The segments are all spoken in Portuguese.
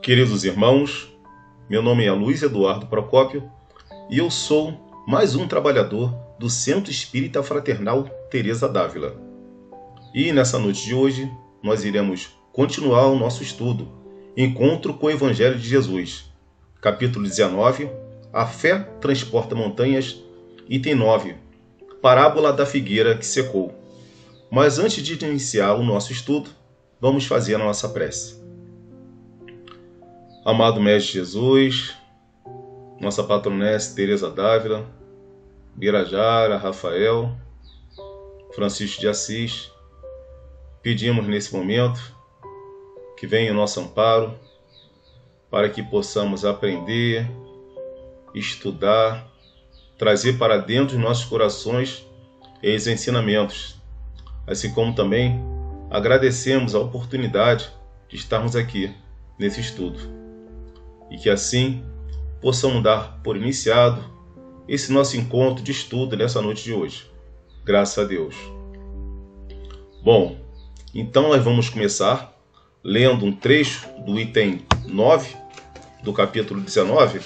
Queridos irmãos, meu nome é Luiz Eduardo Procópio e eu sou mais um trabalhador do Centro Espírita Fraternal Teresa d'Ávila. E nessa noite de hoje, nós iremos continuar o nosso estudo, Encontro com o Evangelho de Jesus, capítulo 19, A Fé Transporta Montanhas, item 9, Parábola da Figueira que Secou. Mas antes de iniciar o nosso estudo, vamos fazer a nossa prece. Amado Mestre Jesus, nossa patronesse Teresa d'Ávila, Birajara, Rafael, Francisco de Assis, pedimos nesse momento que venha o nosso amparo para que possamos aprender, estudar, trazer para dentro de nossos corações esses ensinamentos, assim como também agradecemos a oportunidade de estarmos aqui nesse estudo. E que assim possamos dar por iniciado esse nosso encontro de estudo nessa noite de hoje. Graças a Deus. Bom, então nós vamos começar lendo um trecho do item 9 do capítulo 19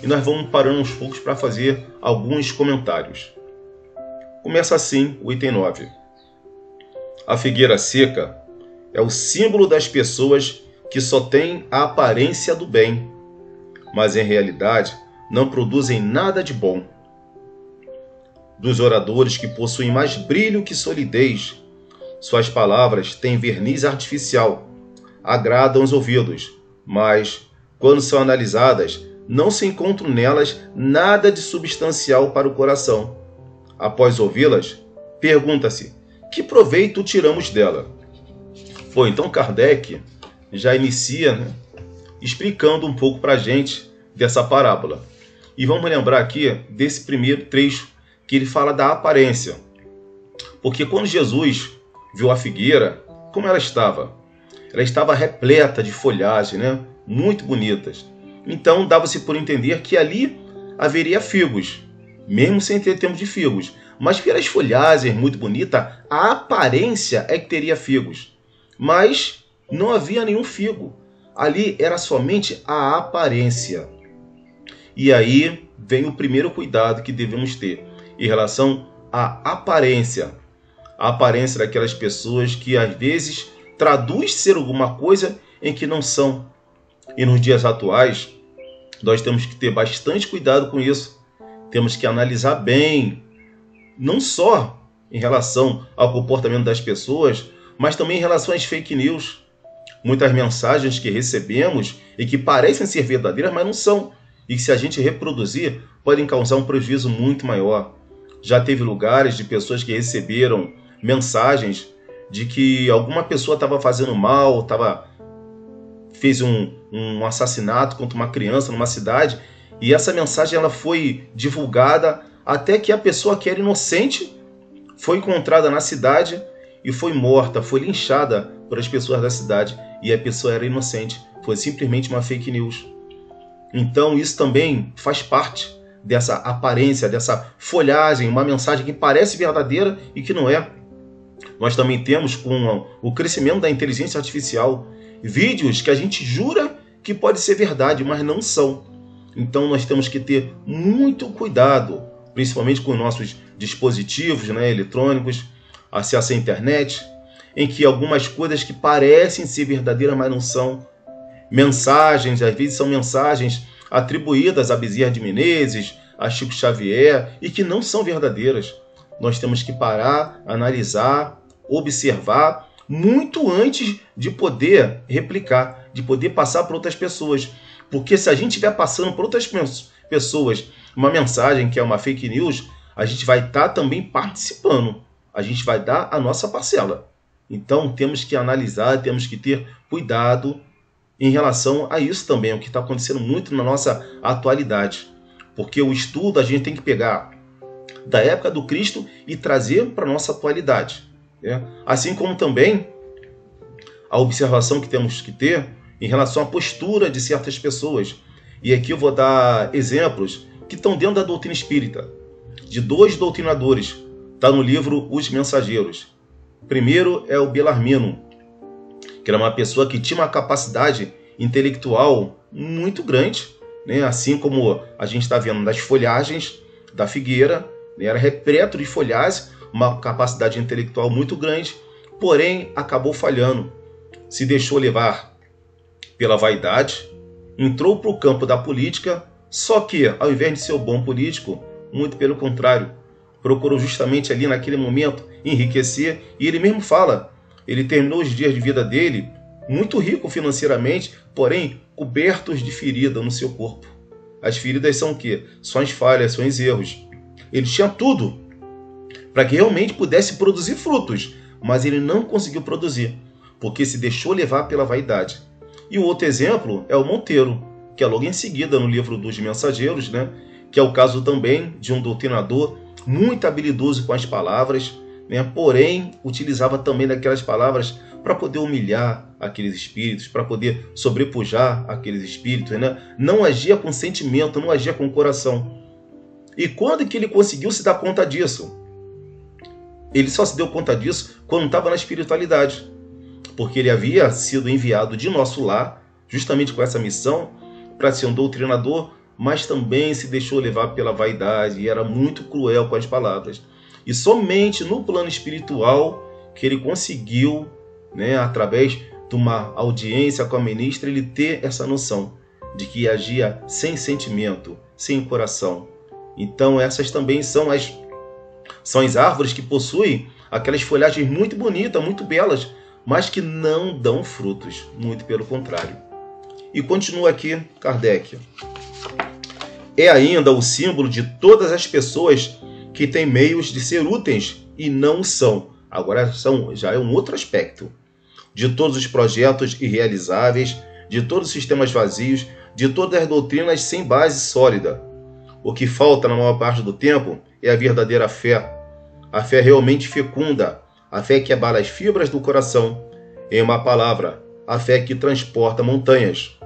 e nós vamos parando uns poucos para fazer alguns comentários. Começa assim o item 9. A figueira seca é o símbolo das pessoas que só têm a aparência do bem, mas em realidade não produzem nada de bom. Dos oradores que possuem mais brilho que solidez, suas palavras têm verniz artificial, agradam os ouvidos, mas, quando são analisadas, não se encontra nelas nada de substancial para o coração. Após ouvi-las, pergunta-se: que proveito tiramos dela? Bom, então Kardec já inicia, explicando um pouco para a gente dessa parábola. E vamos lembrar aqui desse primeiro trecho que ele fala da aparência. Porque quando Jesus viu a figueira, como ela estava? Ela estava repleta de folhagem, muito bonitas. Então dava-se por entender que ali haveria figos, mesmo sem ter tempo de figos. Mas pelas folhagens muito bonitas, a aparência é que teria figos. Mas não havia nenhum figo. Ali era somente a aparência. E aí vem o primeiro cuidado que devemos ter em relação à aparência. A aparência daquelas pessoas que às vezes traduz ser alguma coisa em que não são. E nos dias atuais, nós temos que ter bastante cuidado com isso. Temos que analisar bem, não só em relação ao comportamento das pessoas, mas também em relação às fake news. Muitas mensagens que recebemos e que parecem ser verdadeiras, mas não são. E que se a gente reproduzir, podem causar um prejuízo muito maior. Já teve lugares de pessoas que receberam mensagens de que alguma pessoa estava fazendo mal, fez um assassinato contra uma criança numa cidade, e essa mensagem ela foi divulgada até que a pessoa que era inocente foi encontrada na cidade e foi morta, foi linchada pelas pessoas da cidade, e a pessoa era inocente, foi simplesmente uma fake news. Então isso também faz parte dessa aparência, dessa folhagem, uma mensagem que parece verdadeira e que não é. Nós também temos, com o crescimento da inteligência artificial, vídeos que a gente jura que pode ser verdade, mas não são. Então nós temos que ter muito cuidado, principalmente com nossos dispositivos eletrônicos, acesso à internet, em que algumas coisas que parecem ser verdadeiras, mas não são. Mensagens, às vezes são mensagens atribuídas a Bezerra de Menezes, a Chico Xavier, e que não são verdadeiras. Nós temos que parar, analisar, observar, muito antes de poder replicar, de poder passar para outras pessoas. Porque se a gente estiver passando para outras pessoas uma mensagem que é uma fake news, a gente vai estar também participando. A gente vai dar a nossa parcela. Então temos que analisar, temos que ter cuidado em relação a isso também, o que está acontecendo muito na nossa atualidade. Porque o estudo a gente tem que pegar da época do Cristo e trazer para a nossa atualidade. Assim como também a observação que temos que ter em relação à postura de certas pessoas. E aqui eu vou dar exemplos que estão dentro da doutrina espírita, de dois doutrinadores. Está no livro Os Mensageiros. Primeiro é o Belarmino, que era uma pessoa que tinha uma capacidade intelectual muito grande, né? Assim como a gente está vendo nas folhagens da figueira, né? Era repleto de folhagem, uma capacidade intelectual muito grande, porém acabou falhando. Se deixou levar pela vaidade, entrou para o campo da política, só que, ao invés de ser um bom político, muito pelo contrário, procurou justamente ali naquele momento enriquecer, e ele mesmo fala, ele terminou os dias de vida dele muito rico financeiramente, porém cobertos de ferida no seu corpo. As feridas são o quê? São as falhas, são os erros. Ele tinha tudo para que realmente pudesse produzir frutos, mas ele não conseguiu produzir, porque se deixou levar pela vaidade. E o outro exemplo é o Monteiro, que é logo em seguida no livro dos Mensageiros, né? Que é o caso também de um doutrinador muito habilidoso com as palavras, né? Porém utilizava também daquelas palavras para poder humilhar aqueles espíritos, para poder sobrepujar aqueles espíritos, né? Não agia com sentimento, não agia com coração. E quando que ele conseguiu se dar conta disso? Ele só se deu conta disso quando estava na espiritualidade, porque ele havia sido enviado de nosso lar, justamente com essa missão, para ser um doutrinador, mas também se deixou levar pela vaidade e era muito cruel com as palavras. E somente no plano espiritual que ele conseguiu, né, através de uma audiência com a ministra, ele ter essa noção de que agia sem sentimento, sem coração. Então essas também são as árvores que possuem aquelas folhagens muito bonitas, muito belas, mas que não dão frutos, muito pelo contrário. E continua aqui Kardec. É ainda o símbolo de todas as pessoas que têm meios de ser úteis e não o são. Agora já é um outro aspecto. De todos os projetos irrealizáveis, de todos os sistemas vazios, de todas as doutrinas sem base sólida. O que falta na maior parte do tempo é a verdadeira fé. A fé realmente fecunda, a fé que abala as fibras do coração. Em uma palavra, a fé que transporta montanhas.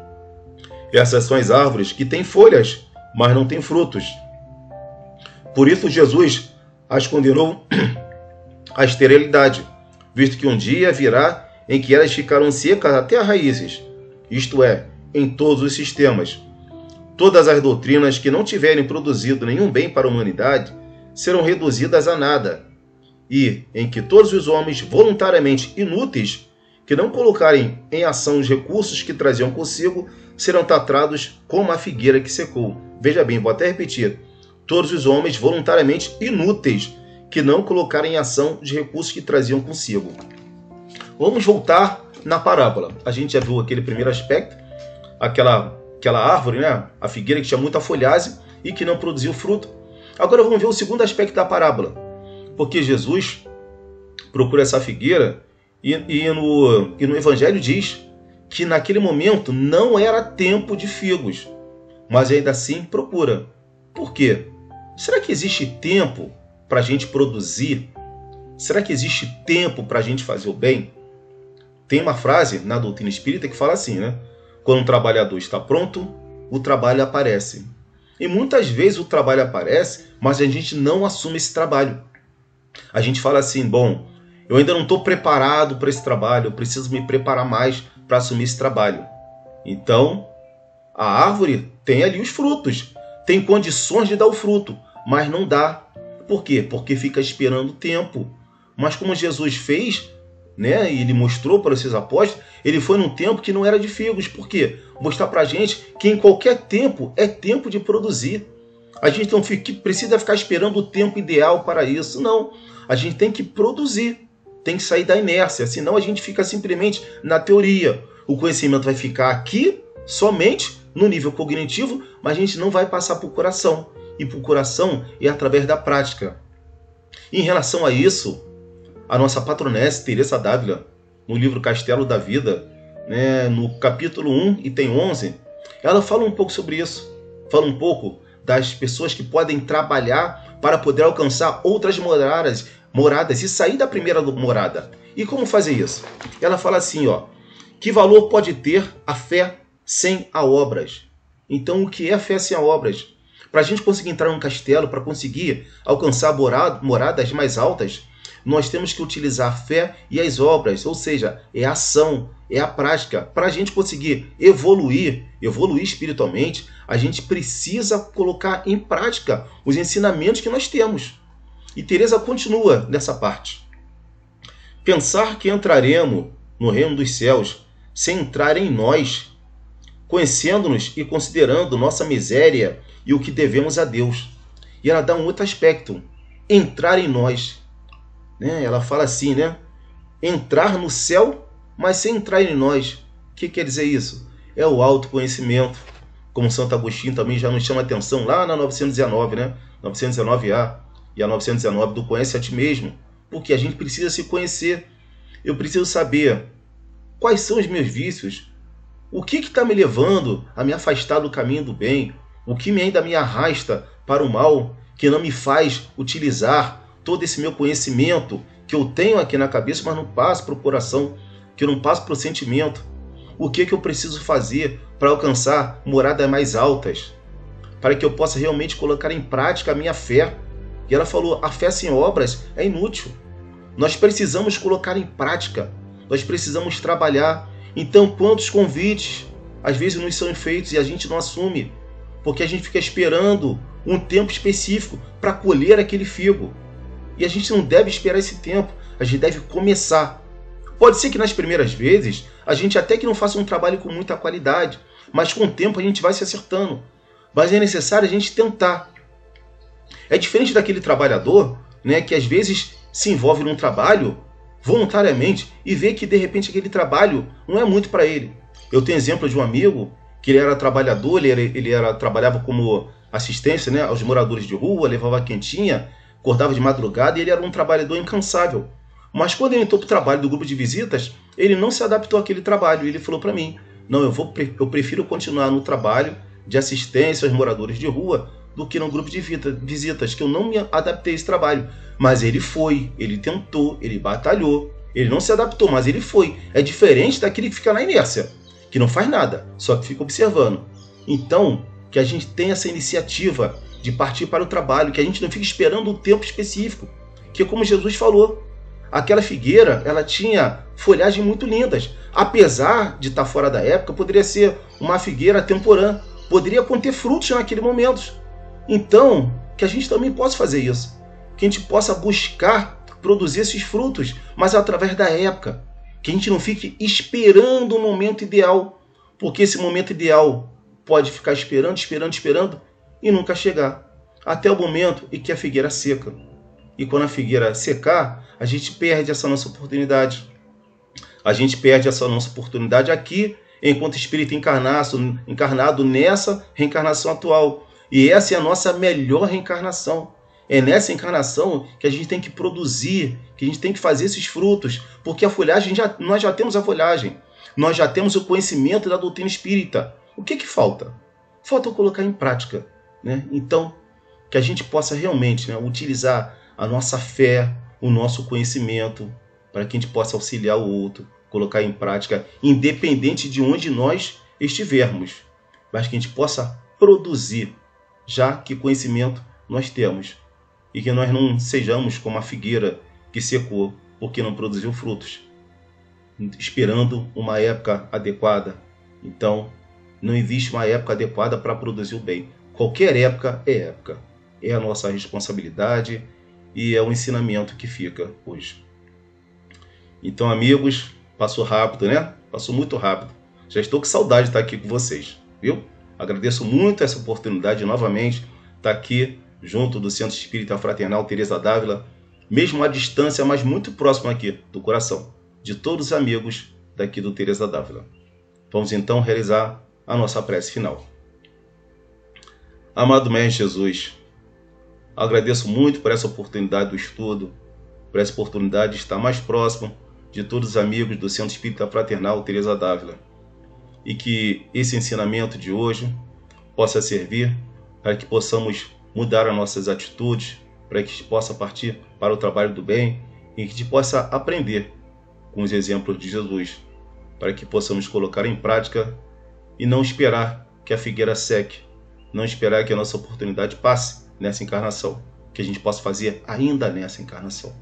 Essas são as árvores que têm folhas, mas não têm frutos. Por isso Jesus as condenou à esterilidade, visto que um dia virá em que elas ficarão secas até as raízes, isto é, em todos os sistemas. Todas as doutrinas que não tiverem produzido nenhum bem para a humanidade serão reduzidas a nada, e em que todos os homens voluntariamente inúteis, que não colocarem em ação os recursos que traziam consigo, serão tratados como a figueira que secou. Veja bem, vou até repetir. Todos os homens voluntariamente inúteis, que não colocarem em ação os recursos que traziam consigo. Vamos voltar na parábola. A gente já viu aquele primeiro aspecto, aquela árvore, né? A figueira que tinha muita folhagem e que não produziu fruto. Agora vamos ver o segundo aspecto da parábola. Porque Jesus procura essa figueira e no Evangelho diz que naquele momento não era tempo de figos, mas ainda assim procura. Por quê? Será que existe tempo para a gente produzir? Será que existe tempo para a gente fazer o bem? Tem uma frase na doutrina espírita que fala assim, né? Quando um trabalhador está pronto, o trabalho aparece. E muitas vezes o trabalho aparece, mas a gente não assume esse trabalho. A gente fala assim, bom, eu ainda não estou preparado para esse trabalho, eu preciso me preparar mais para assumir esse trabalho. Então, a árvore tem ali os frutos, tem condições de dar o fruto, mas não dá. Por quê? Porque fica esperando o tempo. Mas como Jesus fez, né, e ele mostrou para os seus apóstolos, ele foi num tempo que não era de figos. Por quê? Mostrar para a gente que em qualquer tempo é tempo de produzir. A gente não precisa ficar esperando o tempo ideal para isso, não. A gente tem que produzir, tem que sair da inércia, senão a gente fica simplesmente na teoria. O conhecimento vai ficar aqui, somente no nível cognitivo, mas a gente não vai passar para o coração. E para o coração é através da prática. Em relação a isso, a nossa patronessa, Teresa d'Ávila, no livro Castelo da Vida, né, no capítulo 1, item 11, ela fala um pouco sobre isso. Fala um pouco das pessoas que podem trabalhar para poder alcançar outras moradas e sair da primeira morada. E como fazer isso? Ela fala assim, ó, que valor pode ter a fé sem a obras? Então, o que é a fé sem a obras? Para a gente conseguir entrar num castelo, para conseguir alcançar moradas mais altas, nós temos que utilizar a fé e as obras, ou seja, é a ação, é a prática. Para a gente conseguir evoluir espiritualmente, a gente precisa colocar em prática os ensinamentos que nós temos. E Teresa continua nessa parte. Pensar que entraremos no reino dos céus sem entrar em nós, conhecendo-nos e considerando nossa miséria e o que devemos a Deus. E ela dá um outro aspecto, entrar em nós. Ela fala assim, entrar no céu, mas sem entrar em nós. O que quer dizer isso? É o autoconhecimento, como Santo Agostinho também já nos chama atenção lá na 919, 919A e a 919 do Conhece a Ti Mesmo, porque a gente precisa se conhecer. Eu preciso saber quais são os meus vícios, o que está me levando a me afastar do caminho do bem, o que ainda me arrasta para o mal, que não me faz utilizar todo esse meu conhecimento que eu tenho aqui na cabeça, mas não passo para o coração, que eu não passo para o sentimento. O que eu preciso fazer para alcançar moradas mais altas, para que eu possa realmente colocar em prática a minha fé. E ela falou, a fé sem obras é inútil. Nós precisamos colocar em prática, nós precisamos trabalhar. Então, quantos convites às vezes nos são feitos e a gente não assume, porque a gente fica esperando um tempo específico para colher aquele figo. E a gente não deve esperar esse tempo, a gente deve começar. Pode ser que nas primeiras vezes a gente até que não faça um trabalho com muita qualidade, mas com o tempo a gente vai se acertando. Mas é necessário a gente tentar. É diferente daquele trabalhador, que às vezes se envolve num trabalho voluntariamente e vê que de repente aquele trabalho não é muito para ele. Eu tenho exemplo de um amigo que ele era trabalhador, trabalhava como assistência aos moradores de rua, levava quentinha, acordava de madrugada e ele era um trabalhador incansável. Mas quando ele entrou para o trabalho do grupo de visitas, ele não se adaptou àquele trabalho. Ele falou para mim, não, eu prefiro continuar no trabalho de assistência aos moradores de rua do que no grupo de visitas, que eu não me adaptei a esse trabalho. Mas ele foi, ele tentou, ele batalhou, ele não se adaptou, mas ele foi. É diferente daquele que fica na inércia, que não faz nada, só que fica observando. Então, que a gente tenha essa iniciativa de partir para o trabalho, que a gente não fique esperando um tempo específico, que como Jesus falou, aquela figueira, ela tinha folhagens muito lindas. Apesar de estar fora da época, poderia ser uma figueira temporã, poderia conter frutos naquele momento. Então, que a gente também possa fazer isso, que a gente possa buscar produzir esses frutos, mas através da época, que a gente não fique esperando o momento ideal, porque esse momento ideal pode ficar esperando e nunca chegar, até o momento em que a figueira seca. E quando a figueira secar, a gente perde essa nossa oportunidade. A gente perde essa nossa oportunidade aqui, enquanto espírito encarnado nessa reencarnação atual. E essa é a nossa melhor reencarnação. É nessa encarnação que a gente tem que produzir, que a gente tem que fazer esses frutos, porque a folhagem, nós já temos a folhagem, nós já temos o conhecimento da doutrina espírita. O que falta? Falta colocar em prática. Então, que a gente possa realmente utilizar a nossa fé, o nosso conhecimento, para que a gente possa auxiliar o outro, colocar em prática, independente de onde nós estivermos, mas que a gente possa produzir, já que conhecimento nós temos, e que nós não sejamos como a figueira que secou, porque não produziu frutos, esperando uma época adequada. Então, não existe uma época adequada para produzir o bem. Qualquer época, é a nossa responsabilidade e é o ensinamento que fica hoje. Então, amigos, passou rápido, Passou muito rápido. Já estou com saudade de estar aqui com vocês, viu? Agradeço muito essa oportunidade de novamente estar aqui junto do Centro Espírita Fraternal Teresa d'Ávila, mesmo à distância, mas muito próximo aqui do coração de todos os amigos daqui do Teresa d'Ávila. Vamos então realizar a nossa prece final. Amado Mestre Jesus, agradeço muito por essa oportunidade do estudo, por essa oportunidade de estar mais próximo de todos os amigos do Centro Espírita Fraternal Teresa d'Ávila, e que esse ensinamento de hoje possa servir para que possamos mudar as nossas atitudes, para que a gente possa partir para o trabalho do bem e que a gente possa aprender com os exemplos de Jesus, para que possamos colocar em prática e não esperar que a figueira seque, não esperar que a nossa oportunidade passe nessa encarnação, que a gente possa fazer ainda nessa encarnação.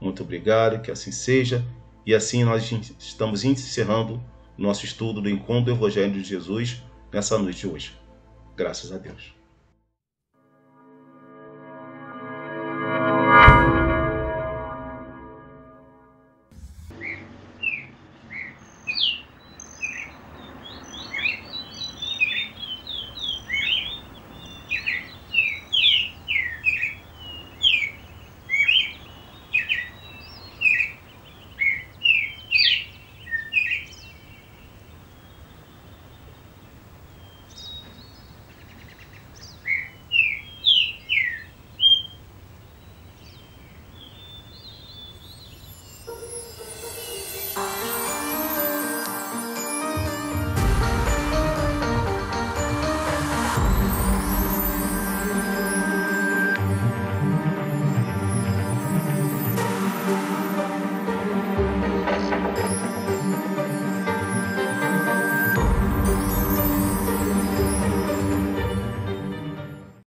Muito obrigado, que assim seja. E assim nós estamos encerrando nosso estudo do encontro do Evangelho de Jesus nessa noite de hoje. Graças a Deus.